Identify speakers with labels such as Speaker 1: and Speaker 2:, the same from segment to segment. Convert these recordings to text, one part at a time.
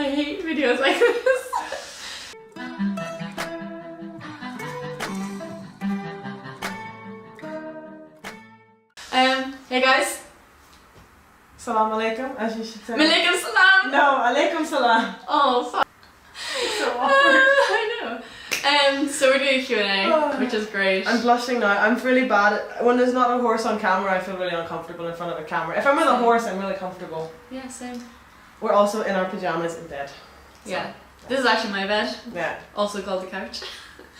Speaker 1: I hate videos like this. Hey guys.
Speaker 2: Salam alaikum, as you should say.
Speaker 1: Malaikum salam.
Speaker 2: No, alaikum salam.
Speaker 1: Oh, fuck.
Speaker 2: So awkward.
Speaker 1: I know. So we're doing a Q&A, which is great.
Speaker 2: I'm blushing now. I'm really bad at, when there's not a horse on camera, I feel really uncomfortable in front of a camera. If I'm with a horse, I'm really comfortable.
Speaker 1: Yeah, same.
Speaker 2: We're also in our pajamas in bed. So,
Speaker 1: Yeah. This is actually my bed.
Speaker 2: Yeah.
Speaker 1: Also called the couch.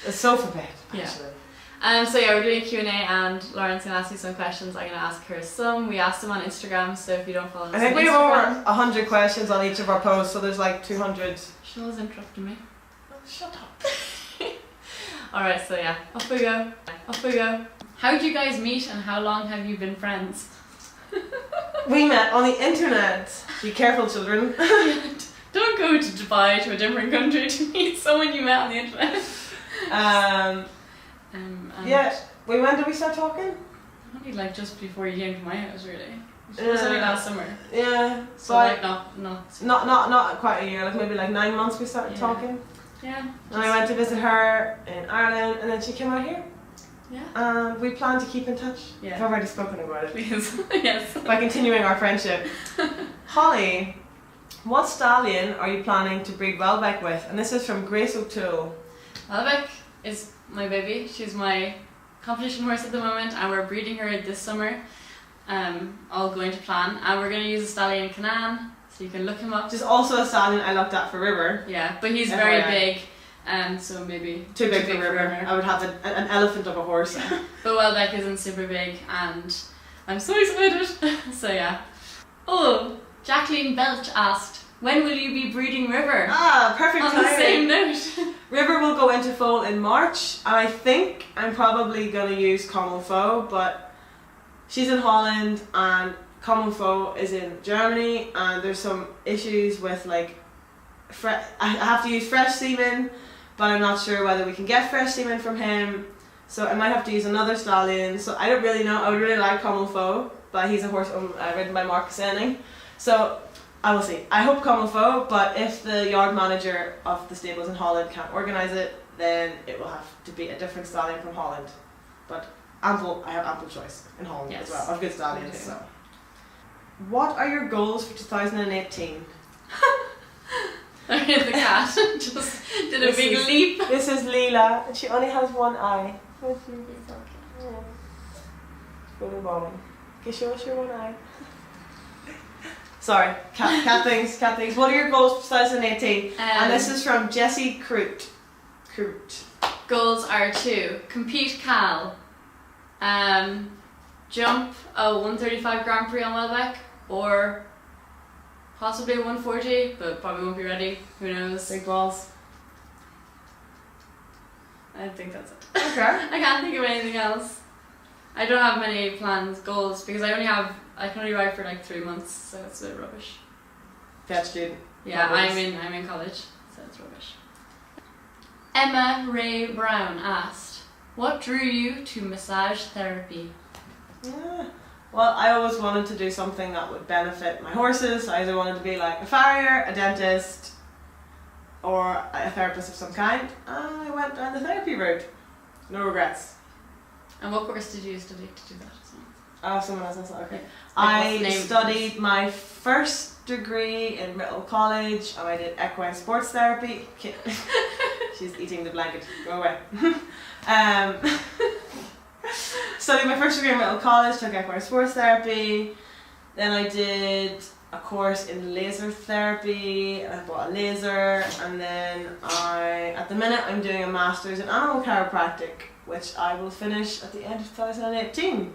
Speaker 2: A sofa bed,
Speaker 1: Yeah.
Speaker 2: actually.
Speaker 1: So yeah, we're doing a Q&A and Lauren's going to ask me some questions. I'm going to ask her some. We asked them on Instagram, so if you don't follow us
Speaker 2: I think
Speaker 1: on
Speaker 2: we have
Speaker 1: Instagram...
Speaker 2: over 100 questions on each of our posts, so there's like 200.
Speaker 1: Shaw's interrupting me.
Speaker 2: Oh, shut up.
Speaker 1: Alright, so yeah, off we go. Off we go. How did you guys meet and how long have you been friends?
Speaker 2: We met on the internet. Be careful, children.
Speaker 1: Don't go to Dubai, to a different country, to meet someone you met on the internet.
Speaker 2: Yeah, when did we start talking?
Speaker 1: Only like just before you came to my house, really. It was only last summer.
Speaker 2: Yeah,
Speaker 1: so like not
Speaker 2: quite a year, like maybe like 9 months we started talking.
Speaker 1: Yeah.
Speaker 2: And I went to visit her in Ireland and then she came out here.
Speaker 1: Yeah.
Speaker 2: And we plan to keep in touch.
Speaker 1: Yeah.
Speaker 2: I've already spoken about it.
Speaker 1: Please. Yes.
Speaker 2: By continuing our friendship. Holly, what stallion are you planning to breed Welbeck with? And this is from Grace O'Toole.
Speaker 1: Welbeck is my baby. She's my competition horse at the moment and we're breeding her this summer. All going to plan. And we're going to use a stallion Canaan, so you can look him up.
Speaker 2: Which is also a stallion I looked at for River.
Speaker 1: Yeah, but he's very big, so maybe
Speaker 2: too big for River. I would have an elephant of a horse.
Speaker 1: But Welbeck isn't super big and I'm so excited. So yeah. Oh, Jacqueline Belch asked, when will you be breeding River?
Speaker 2: Ah, perfect
Speaker 1: On
Speaker 2: timing.
Speaker 1: the same note.
Speaker 2: River will go into foal in March, and I think I'm probably going to use Common Foe, but she's in Holland and Common Foe is in Germany, and there's some issues with like, I have to use fresh semen, but I'm not sure whether we can get fresh semen from him, so I might have to use another stallion, so I don't really know. I would really like Common Foe, but he's a horse ridden by Marcus Enning, so I will see. I hope Common Foe, but if the yard manager of the stables in Holland can't organise it, then it will have to be a different stallion from Holland, but I have ample choice in Holland as well of good stallions. So, what are your goals for 2018?
Speaker 1: The cat just did a big leap.
Speaker 2: This is Leela, and she only has one eye. Really boring. Can you show us your one eye? Sorry, cat things. What are your goals for 2018? And this is from Jessie Croot.
Speaker 1: Goals are to compete Khal, jump a 135 Grand Prix on Welbeck, or possibly a 140, but probably won't be ready. Who knows?
Speaker 2: Big balls.
Speaker 1: I think that's it.
Speaker 2: Okay.
Speaker 1: I can't think of anything else. I don't have many plans, goals, because I can only ride for like 3 months, so it's a bit rubbish.
Speaker 2: Fetch student.
Speaker 1: Yeah, I'm in college, so it's rubbish. Emma Ray Brown asked, what drew you to massage therapy?
Speaker 2: Yeah. Well, I always wanted to do something that would benefit my horses. I either wanted to be like a farrier, a dentist, or a therapist of some kind. And I went down the therapy route. No regrets.
Speaker 1: And what course did you study to do that as well?
Speaker 2: Oh, someone else has that, okay.
Speaker 1: Yeah.
Speaker 2: I studied my first degree in Whittle College and I did equine sports therapy. She's eating the blanket, go away. Studied my first degree in Whittle College, took equine sports therapy. Then I did a course in laser therapy, and I bought a laser, and then at the minute I'm doing a master's in animal chiropractic, which I will finish at the end of 2018.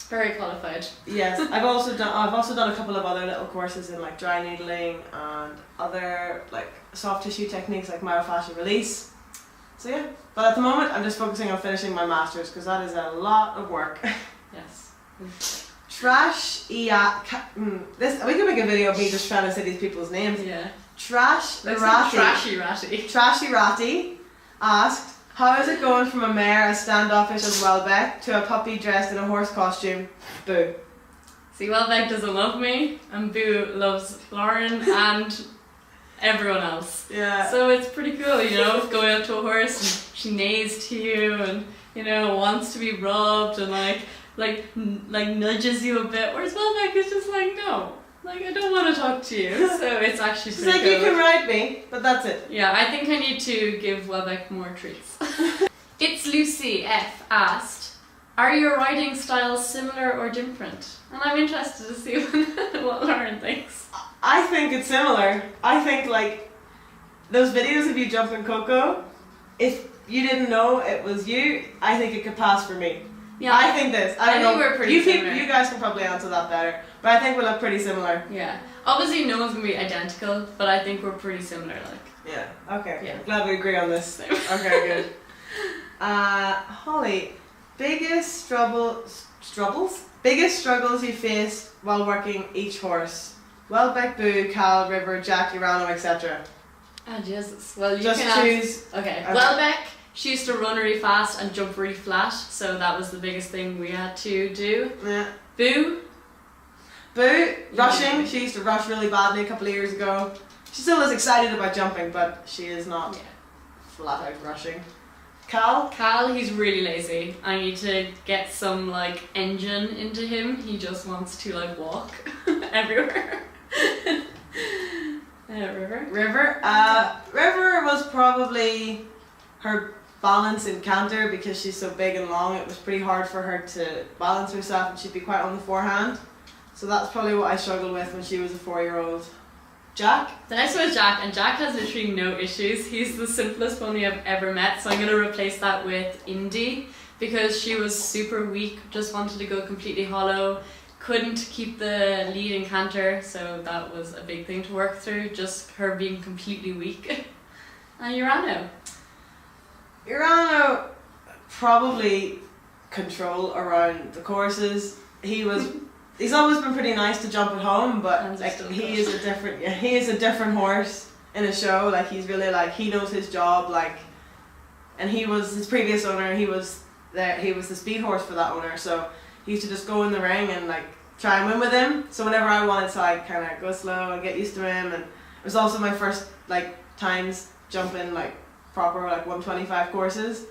Speaker 1: Very qualified.
Speaker 2: Yes, I've also done a couple of other little courses in like dry needling and other like soft tissue techniques like myofascial release. So yeah, but at the moment I'm just focusing on finishing my masters because that is a lot of work.
Speaker 1: Yes.
Speaker 2: Trashy this we can make a video of me just trying to say these people's names.
Speaker 1: Yeah.
Speaker 2: Trashy Grotty asked, how is it going from a mare as standoffish as Welbeck to a puppy dressed in a horse costume? Boo.
Speaker 1: See, Welbeck doesn't love me, and Boo loves Lauren, and everyone else.
Speaker 2: Yeah.
Speaker 1: So it's pretty cool, you know, going up to a horse and she neighs to you and, you know, wants to be rubbed and like nudges you a bit. Whereas Welbeck is just like, no, like I don't want to talk to you. So it's actually
Speaker 2: She's
Speaker 1: pretty
Speaker 2: like,
Speaker 1: cool.
Speaker 2: you can ride me, but that's it.
Speaker 1: Yeah, I think I need to give Welbeck more treats. It's Lucy F asked, are your riding styles similar or different? And I'm interested to see what Lauren thinks.
Speaker 2: I think it's similar. I think like those videos of you jumping Coco, if you didn't know it was you, I think it could pass for me.
Speaker 1: Yeah,
Speaker 2: I think this. I don't know.
Speaker 1: we're pretty similar.
Speaker 2: You guys can probably answer that better, but I think we look pretty similar.
Speaker 1: Yeah. Obviously no one's gonna be identical, but I think we're pretty similar, like.
Speaker 2: Yeah. Okay.
Speaker 1: Yeah.
Speaker 2: I'm glad we agree on this. Okay, good. Holly, biggest struggles you faced while working each horse? Welbeck, Boo, Khal, River, Jack, Urano, etc.
Speaker 1: Ah, Jesus. Well, you
Speaker 2: Just
Speaker 1: can
Speaker 2: choose.
Speaker 1: Okay. Welbeck, she used to run really fast and jump really flat, so that was the biggest thing we had to do.
Speaker 2: Yeah.
Speaker 1: Boo,
Speaker 2: rushing. She used to rush really badly a couple of years ago. She still is excited about jumping, but she is not flat out rushing.
Speaker 1: Khal, he's really lazy. I need to get some like engine into him. He just wants to like walk everywhere. River.
Speaker 2: River was probably her balance in canter because she's so big and long. It was pretty hard for her to balance herself, and she'd be quite on the forehand. So that's probably what I struggled with when she was a 4-year-old. Jack?
Speaker 1: The next one is Jack, and Jack has literally no issues. He's the simplest pony I've ever met, so I'm going to replace that with Indy because she was super weak, just wanted to go completely hollow, couldn't keep the lead in canter, so that was a big thing to work through, just her being completely weak. And
Speaker 2: Urano probably control around the courses. He's always been pretty nice to jump at home, but like, he is a different horse in a show. Like he's really like, he knows his job. Like, and he was his previous owner. He was the speed horse for that owner. So he used to just go in the ring and like try and win with him. So whenever I wanted to like kind of go slow and get used to him, and it was also my first like times jumping like proper like 125 courses.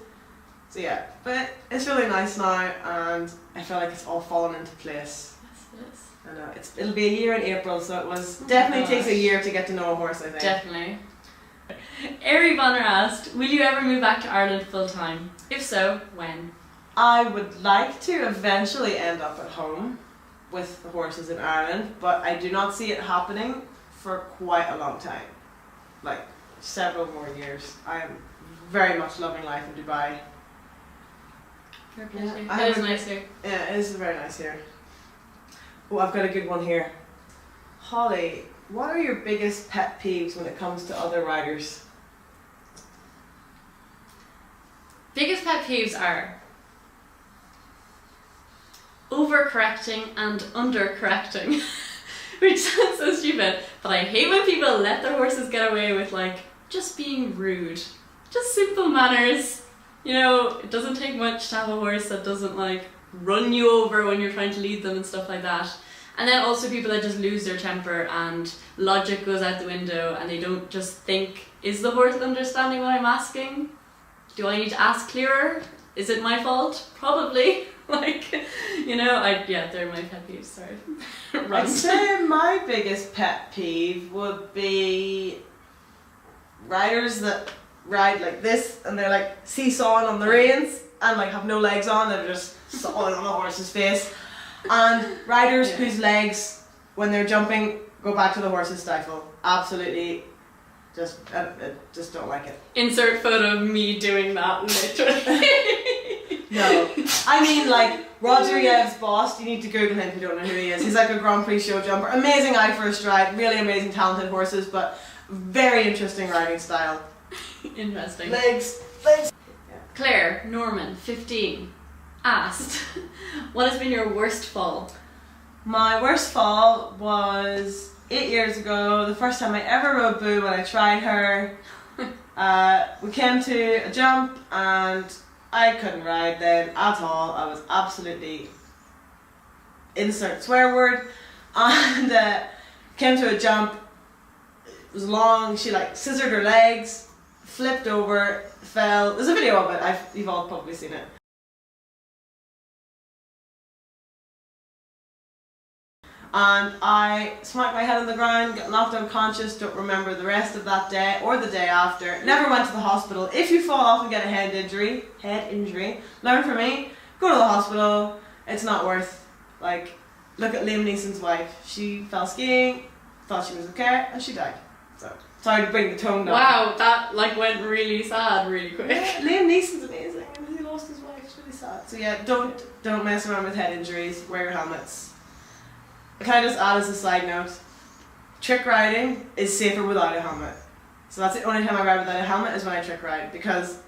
Speaker 2: So yeah, but it's really nice now, and I feel like it's all fallen into place.
Speaker 1: Yes.
Speaker 2: I know, it'll be a year in April, so it was definitely takes a year to get to know a horse, I think.
Speaker 1: Definitely. Ari Bonner asked, will you ever move back to Ireland full time? If so, when?
Speaker 2: I would like to eventually end up at home with the horses in Ireland, but I do not see it happening for quite a long time. Like several more years. I am very much loving life in Dubai.
Speaker 1: Yeah, it is nice here.
Speaker 2: Yeah, it is very nice here. Oh, I've got a good one here. Holly, what are your biggest pet peeves when it comes to other riders?
Speaker 1: Biggest pet peeves are overcorrecting and undercorrecting, which sounds so stupid, but I hate when people let their horses get away with like just being rude. Just simple manners. You know, it doesn't take much to have a horse that doesn't like run you over when you're trying to lead them and stuff like that. And then also people that just lose their temper and logic goes out the window and they don't just think, is the horse understanding what I'm asking? Do I need to ask clearer? Is it my fault? Probably. Like, you know, they're my pet peeves, sorry.
Speaker 2: I'd say my biggest pet peeve would be riders that ride like this and they're like seesawing on the reins and like have no legs on, they're just sawing on the horse's face. And riders whose legs, when they're jumping, go back to the horse's stifle. Absolutely, just don't like it.
Speaker 1: Insert photo of me doing that, literally.
Speaker 2: No. I mean, like, Rodriguez's boss, you need to Google him if you don't know who he is. He's like a Grand Prix show jumper. Amazing eye for a stride, really amazing, talented horses, but very interesting riding style.
Speaker 1: Interesting.
Speaker 2: Legs.
Speaker 1: Claire Norman, 15, asked, what has been your worst fall?
Speaker 2: My worst fall was 8 years ago, the first time I ever rode Boo when I tried her. We came to a jump and I couldn't ride then at all. I was absolutely, insert swear word, and came to a jump, was long. She like scissored her legs, flipped over, fell. There's a video of it. You've all probably seen it. And I smacked my head on the ground, got knocked unconscious, don't remember the rest of that day or the day after. Never went to the hospital. If you fall off and get a head injury, learn from me, go to the hospital. It's not worth, like, look at Liam Neeson's wife. She fell skiing, thought she was okay, and she died. So, sorry to bring the tone down.
Speaker 1: Wow, that like went really sad really quick.
Speaker 2: Yeah, Liam Neeson's amazing, and he lost his wife. It's really sad. So yeah, don't mess around with head injuries. Wear your helmets. Can I just add as a side note, trick riding is safer without a helmet. So that's the only time I ride without a helmet is when I trick ride, because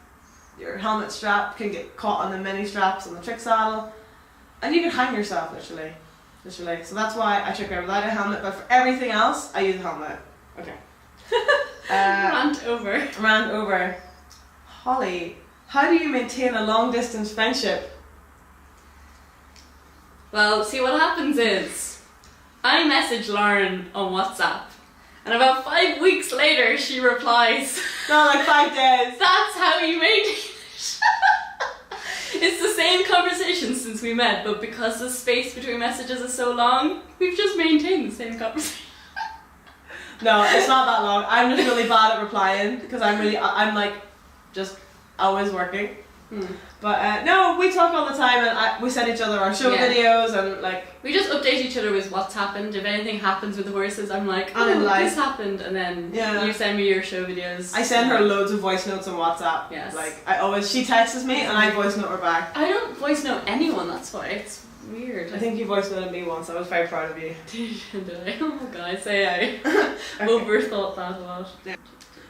Speaker 2: your helmet strap can get caught on the mini straps on the trick saddle and you can hang yourself literally. So that's why I trick ride without a helmet, but for everything else I use a helmet. Okay.
Speaker 1: Rant over.
Speaker 2: Holly, how do you maintain a long distance friendship?
Speaker 1: Well, see, what happens is I message Lauren on WhatsApp, and about 5 weeks later she replies.
Speaker 2: No, like 5 days.
Speaker 1: That's how you maintain it. It's the same conversation since we met, but because the space between messages is so long, we've just maintained the same conversation.
Speaker 2: No, it's not that long. I'm just really bad at replying because I'm like just always working. But no, we talk all the time, and we send each other our show videos, and like
Speaker 1: we just update each other with what's happened. If anything happens with the horses, I'm like, this happened, and then you send me your show videos.
Speaker 2: I send her loads of voice notes on WhatsApp.
Speaker 1: Yes.
Speaker 2: Like she texts me and I voice note her back.
Speaker 1: I don't voice note anyone. That's why it's weird.
Speaker 2: I think you voice noted me once. I was very proud of you.
Speaker 1: Did I? Oh god, I say I overthought that a lot. Yeah.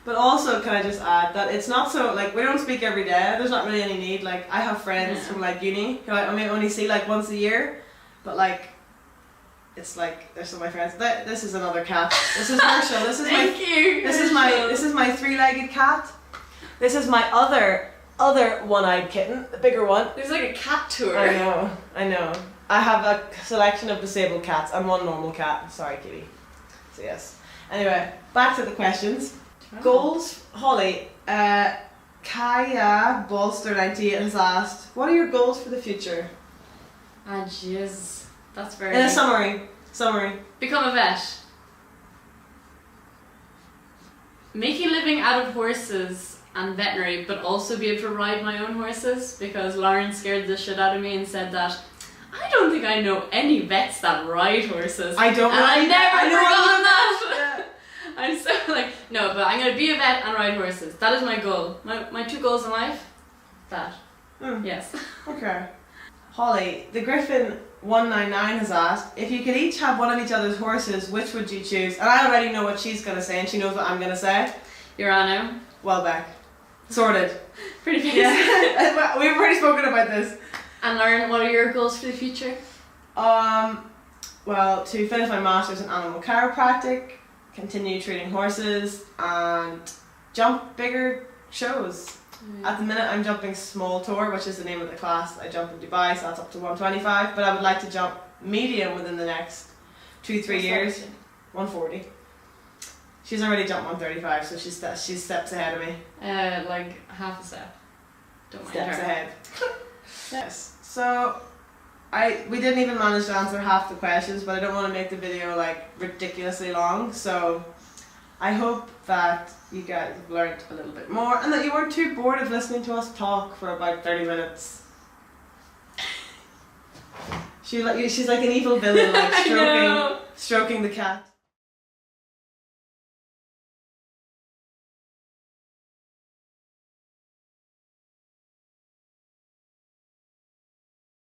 Speaker 2: But also, can I just add that it's not so, like, we don't speak every day, there's not really any need. Like, I have friends from, like, uni who I may only see, like, once a year, but, like, it's like, they're still my friends. This is another cat. This is Herschel. This is this is my three-legged cat. This is my other one-eyed kitten, the bigger one.
Speaker 1: There's like a cat tour.
Speaker 2: I know. I have a selection of disabled cats and one normal cat. Sorry, kitty. So, yes. Anyway, back to the questions. Goals, Holly. Kaya Bolster98 has asked, what are your goals for the future?
Speaker 1: Ah, jeez. That's very...
Speaker 2: In a summary.
Speaker 1: Become a vet. Making a living out of horses and veterinary, but also be able to ride my own horses, because Lauren scared the shit out of me and said that I don't think I know any vets that ride horses.
Speaker 2: I don't know.
Speaker 1: I never forgot that.
Speaker 2: Yeah.
Speaker 1: I'm so like, no, but I'm going to be a vet and ride horses. That is my goal. My 2 goals in life. That. Yes.
Speaker 2: Okay. Holly, the Griffin199 has asked, if you could each have one of each other's horses, which would you choose? And I already know what she's going to say, and she knows what I'm going to say.
Speaker 1: Urano.
Speaker 2: Welbeck. Sorted.
Speaker 1: Pretty basic.
Speaker 2: Yeah. We've already spoken about this.
Speaker 1: And Lauren, what are your goals for the future?
Speaker 2: Well, to finish my master's in animal chiropractic, continue treating horses, and jump bigger shows. At the minute I'm jumping small tour, which is the name of the class. I jump in Dubai, so that's up to 125, but I would like to jump medium within the next 2-3 years. 140. She's already jumped 135, so she's steps ahead of me.
Speaker 1: Like half a step. Don't mind
Speaker 2: Steps
Speaker 1: her.
Speaker 2: ahead. Yes. So we didn't even manage to answer half the questions, but I don't want to make the video like ridiculously long, so I hope that you guys have learned a little bit more and that you weren't too bored of listening to us talk for about 30 minutes. She's like an evil villain, like stroking the cat.